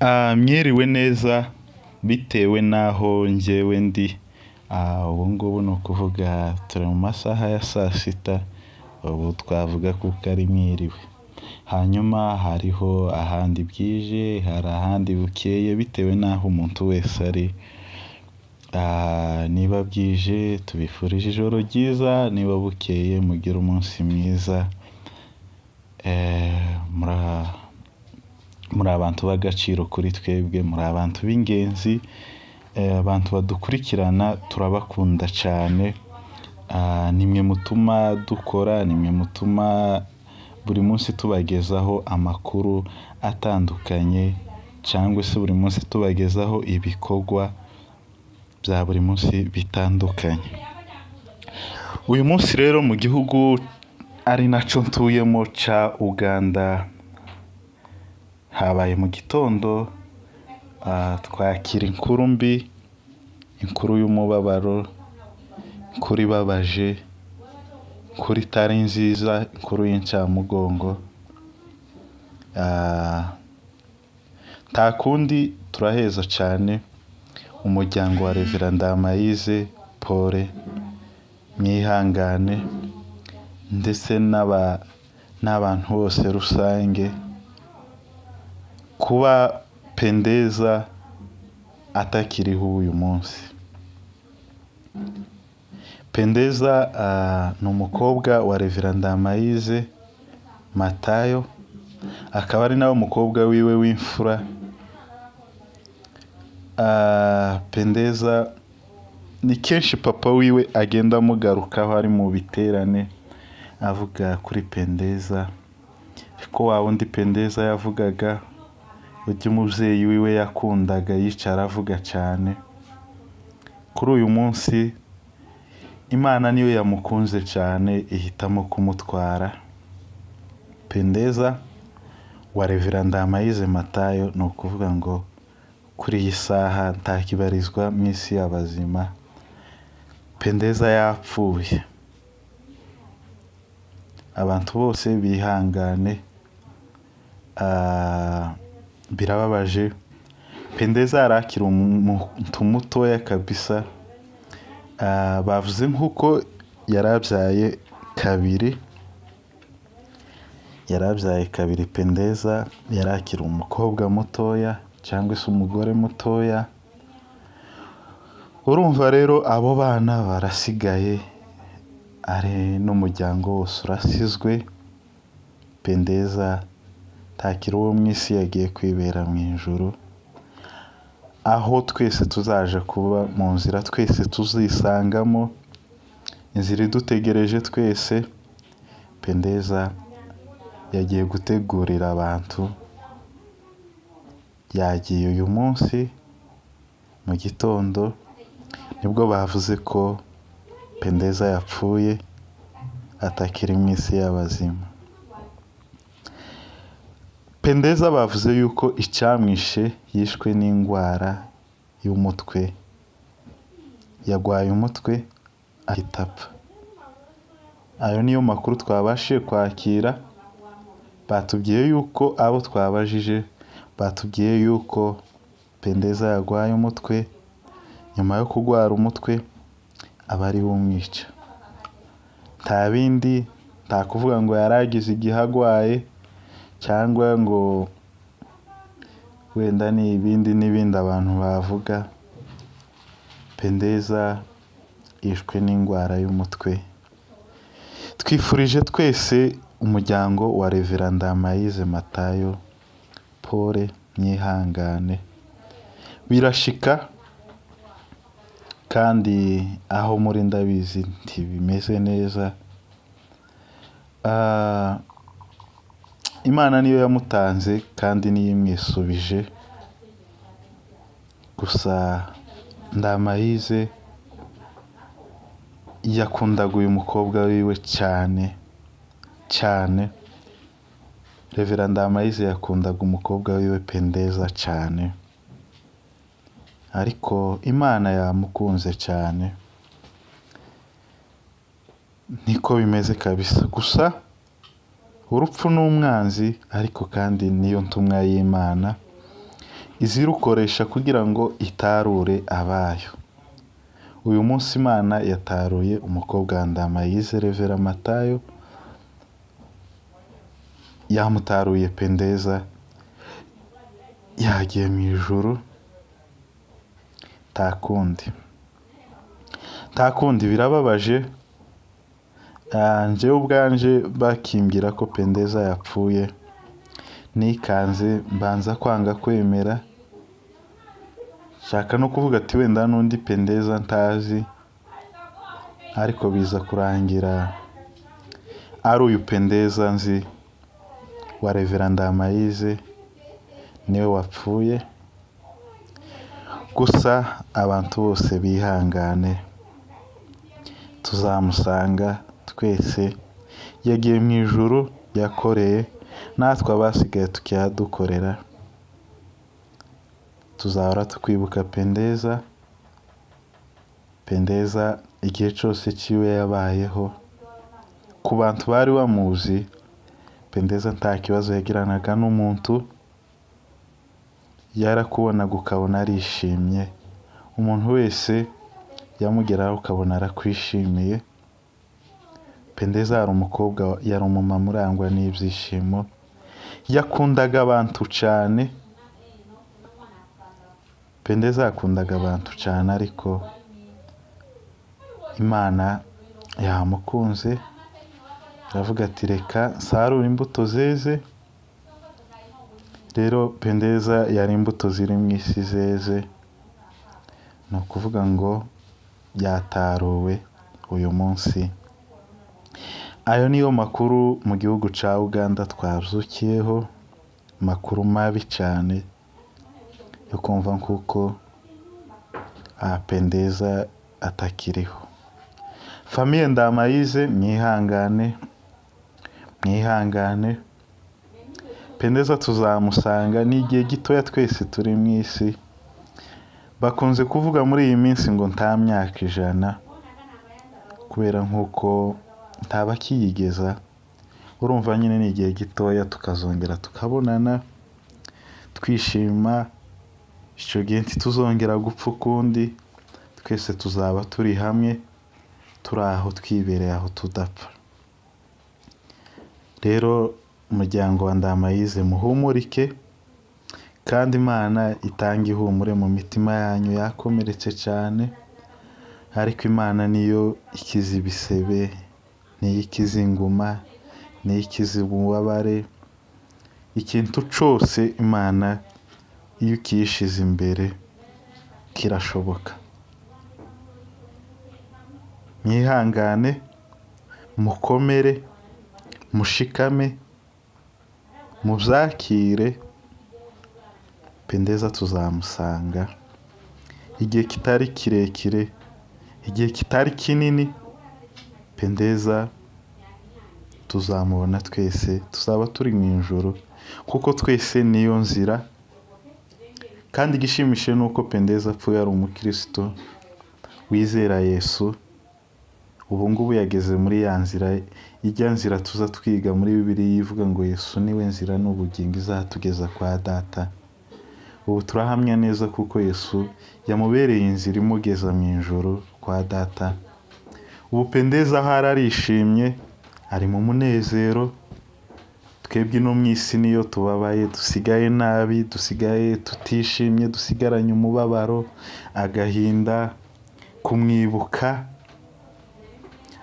Mwiriwe neza bitewe n'aho njyewe ndi. Ubu ngubu ni ukuvuga turi mu masaha ya saa sita, ubu twavuga kuko ari mwiriwe. Hanyuma hariho ahandi bwije, hari ahandi bukeye bitewe n'aho umuntu wese ari. Niba bwije tubifurije ijoro ryiza, niba bukeye mugire umunsi mwiza. Muri abantu b'agaciro kuri twebwe, muri abantu b'ingenzi, abantu badukurikirana turabakunda cyane. Nimwe mutuma dukora, nimwe mutuma buri munsi tubagezaho amakuru atandukanye, cyangwa se buri munsi tubagezaho ibikorwa bya buri munsi bitandukanye. Uyu munsi rero mu gihugu ari nacyo ntuyemo cya Uganda, habaye mu gitondo, twakira inkuru mbi, inkuru y'umubabaro, inkuru ibabaje, inkuru itari nziza, inkuru y'incamugongo. Nta kundi turaheza cyane umuryango wa Reverend Ndamayize Paul, mwihangane, ndetse n'abantu bose rusange, kuba Pendeza atakiriho uyu munsi. Pendeza ni umukobwa wa Reverend Ndamayize Matayo, akaba ari nawe umukobwa wiwe w'imfura. Pendeza ni kenshi papa wiwe agenda amugarukaho ari mu biterane avuga kuri Pendeza, ko wa wundi Pendeza yavugaga, ujya umubyeyi wiwe yakundaga yicara avuga cyane. Kuri uyu munsi Imana niyo yamukunze cyane ihitamo kumutwara. Pendeza wa Reverend Ndamayize Matayo, ni ukuvuga ngo kuri iyi saha ntakibarizwa mu isi y'abazima. Pendeza yapfuye. Abantu bose bihangane, birababaje. Pendeza yari akiri umuntu mutoya kabisa. Bavuze nk'uko yarabyaye kabiri. Pendeza yari akiri umukobwa mutoya cyangwa se umugore mutoya. Urumva rero abo bana barasigaye, ari n'umuryango wose urasizwe. Pendeza ntakiri uwo mu isi, yagiye kwibera mu ijuru, aho twese tuzaje kuba mu nzira, twese tuzisangamo, inzira idutegereje twese. Pendeza yagiye gutegurira abantu, yagiye uyu munsi mu gitondo, nibwo bavuze ko Pendeza yapfuye atakiri mu isi y'abazima. Pendeza bavuze yuko icyamwishe yishwe n'indwara y'umutwe, yagwaye umutwe ahita apfa. Ayo niyo makuru twabashije kwakira. Batubwiye yuko abo twabajije batubwiye yuko Pendeza yagwaye umutwe, nyuma yo kugwara umutwe aba ari umwica. Nta bindi, nta kuvuga ngo yaragize igihe agwaye, cyangwa ngo wenda ni n'ibindi abantu bavuga. Pendeza yishwe n'indwara y'umutwe. Twifurije twese umuryango wa Reverend Ndamayize Matayo Paul, mwihangane, birashika kandi aho muri ndabizi ntibimeze neza. Imana niyo yamutanze kandi niyo imwisubije. Gusa Ndamayize yakundaga uyu mukobwa wiwe cyane cyane. Reverend Ndamayize yakundaga umukobwa wiwe Pendeza cyane, ariko Imana yamukunze cyane. Niko bimeze kabisa. Gusa urupfu n'umwanzi, ariko kandi niyo ntumwa y'Imana. izirukoresha kugira ngo itarure abayo. Uyu munsi Imana yataruye umukobwa wa Ndamayize Revera Matayo, yamutaruye Pendeza, yagiye mu ijuru. Nta kundi birababaje. Njyewe ubwanje bakimbwira ko Pendeza yapfuye, nikanze mbanza kwanga kwemera, shaka no kuvuga ati wenda n'undi Pendeza ntazi, ariko biza kurangira ari uyu Pendeza nzi wa Revera Ndamayize niwe wapfuye. Gusa abantu bose bihangane, tuzamusanga twese. Yagiye mu ijuru, yakoreye, natwe abasigaye tukihadukorera. Tuzahora tukwibuka Pendeza igihe cyose ciwe yabayeho. Ku bantu bari bamuzi, Pendeza nta kibazo yagiranaga n'umuntu, yarakubonaga ukabona arishimye. Umuntu wese yamugeraho ukabona arakwishimiye. Pendeza yari umukobwa, yari umumama urangwa n'ibyishimo, yakundaga abantu cyane. Pendeza yakundaga abantu cyane, ariko Imana yamukunze, iravuga ati reka nsarure imbuto zeze. Rero Pendeza yari imbuto ziri mu isi zeze, ni ukuvuga ngo yataruwe uyu munsi. Ayo niyo makuru mu gihugu cya Uganda twazukiyeho, makuru mabi cyane yo kumva kuko Pendeza atakiriho. Famiye Ndamayize mwihangane. Pendeza tuzamusanga, ni igihe gitoya twese turi mu isi. Bakunze kuvuga muri iyi minsi ngo nta myaka 100, kubera nk'uko ntabakiyigeza. Urumva nyine ni igihe gitoya, tukazongera tukabonana twishima. Icyo gihe ntituzongera gupfa ukundi, twese tuzaba turi hamwe, turi aho twibereye, aho tudapfa. Rero umuryango wa Ndamayize muhumurike, kandi Imana itanga ihumure mu mitima yanyu yakomeretse cyane. Ariko Imana niyo ikiza ibisebe, niyo ikiza inguma, niyo ikiza ububabare. Ikintu cyose Imana iyo ukiyishize imbere kirashoboka. Mwihangane, mukomere, mushikame, mubyakire. Pendeza tuzamusanga igihe kitari kirekire, igihe kitari kinini. Pendeza tuzamubona twese, tuzaba turi mu ijuru, kuko twese niyo nzira. Kandi igishimishije ni uko Pendeza apfuye ari umukristo wizera Yesu. Ubu ngubu yageze muri ya nzira, ijya nzira tuza twiga muri Bibiliya ivuga ngo Yesu niwe nzira n'ubugingo izatugeza kwa Data. Ubu turahamya neza kuko Yesu yamubereye inzira imugeza mu ijuru kwa Data. Ubu Pendeza aho arishimye, ari mu munezero. Twebwe no mu isi niyo tubabaye, dusigaye nabi, dusigaye tutishimye, dusigaranye umubabaro, agahinda, kumwibuka.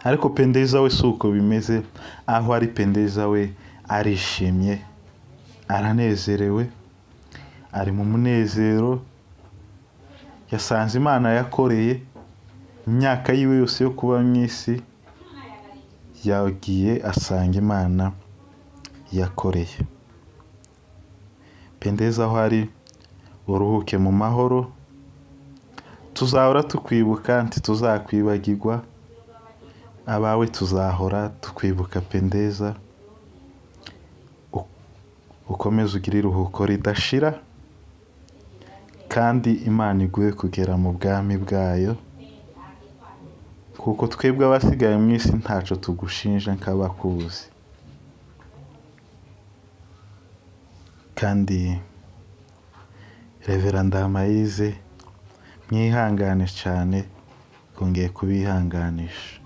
Ariko Pendeza we si uko bimeze. Aho ari Pendeza we arishimye, aranezerewe, ari mu munezero. Yasanze Imana yakoreye imyaka yiwe yose yo kuba mu isi, yagiye asanga Imana yakoreye. Pendeza aho ari, uruhuke mu mahoro. Tuzahora tukwibuka, ntituzakwibagirwa. Abawe tuzahora tukwibuka Pendeza. Ukomeze ugire iruhuko ridashira, kandi Imana iguhe kugera mu bwami bwayo, kuko twebwe abasigaye mu isi ntacyo tugushinja nk'abakuzi. Kandi Reverend Ndamayize, mwihangane cyane, twongeye kubihanganisha.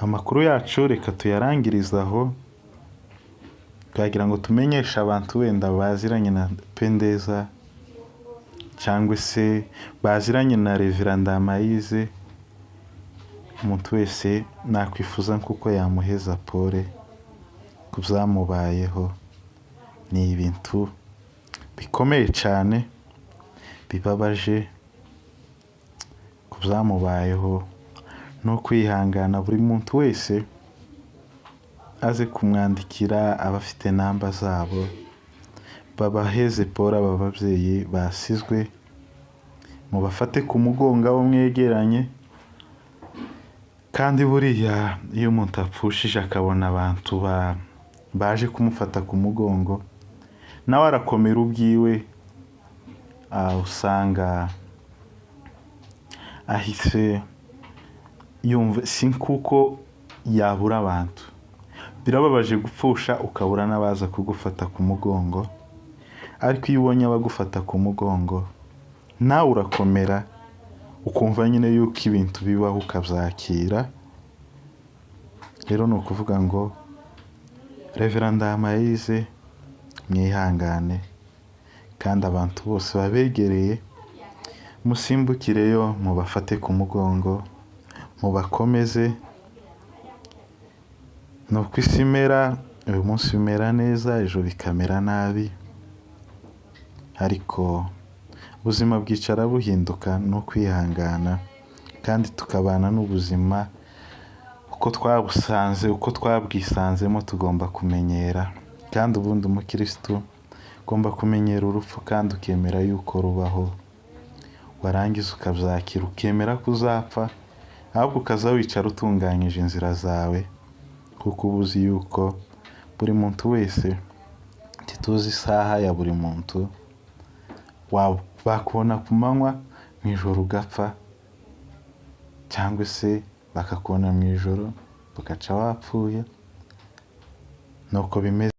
Amakuru yacu reka tuyarangiriza aho, twagira ngo tumenyeshe abantu wenda baziranye na Pendeza cyangwa se baziranye na Reverend Ndamayize. Umuntu wese nakwifuza kuko yamuheza pole ku byamubayeho. Ni ibintu bikomeye cyane, bibabaje ku byamubayeho. No kwihangana buri muntu wese aze kumwandikira, abafite namba zabo babaheze pole. Aba babyeyi basizwe, mubafate ku mugongo abo mwegeranye. Kandi buriya iyo umuntu apfushije akabona abantu baje kumufata ku mugongo, nawe arakomera ubwiwe, usanga ahise yumva si kuko yabura abantu. Birababaje gupfusha ukabura n'abaza kugufata ku mugongo, ariko iyo ubonye abagufata ku mugongo nawe urakomera, ukumva nyine yuko ibintu bibaho ukabyakira. Rero ni ukuvuga ngo Reverend Ndamayize, mwihangane, kandi abantu bose babegereye musimbukireyo, mubafate ku mugongo, mubakomeze. Nuko isi imera, uyu munsi bimera neza, ejo bikamera nabi, ariko ubuzima bwicara buhinduka. No kwihangana kandi tukabana n'ubuzima uko twabusanze, uko twabwisanzemo tugomba kumenyera. Kandi ubundi umukristo ugomba kumenyera urupfu kandi ukemera yuko rubaho, warangiza ukabyakira, ukemera ko uzapfa, ahubwo ukaza wicara utunganyije inzira zawe, kuko ubuzi yuko buri muntu wese, ntituzi isaha ya buri muntu. Bakubona ku manywa, mu ijoro ugapfa, cyangwa se bakakubona mu ijoro ugaca wapfuye. Nuko bimeze.